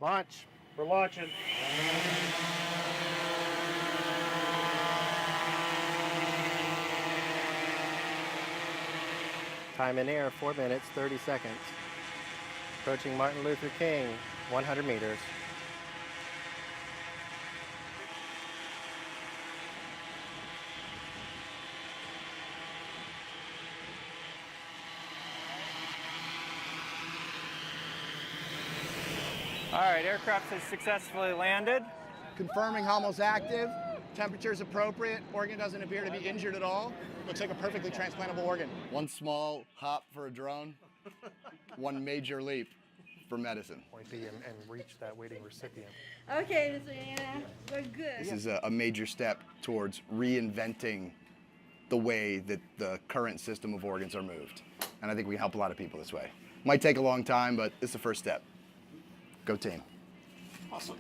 Launch. We're launching. Time in air, 4 minutes, 30 seconds. Approaching Martin Luther King, 100 meters. All right, aircraft has successfully landed. Confirming Hummel's active, temperature's appropriate, organ doesn't appear to be injured at all. Looks like a perfectly transplantable organ. One small hop for a drone, one major leap for medicine. Point B and reach that waiting recipient. Okay, Mr. Anna, we're good. This is a major step towards reinventing the way that the current system of organs are moved. And I think we can help a lot of people this way. Might take a long time, but it's the first step. Go team. Awesome.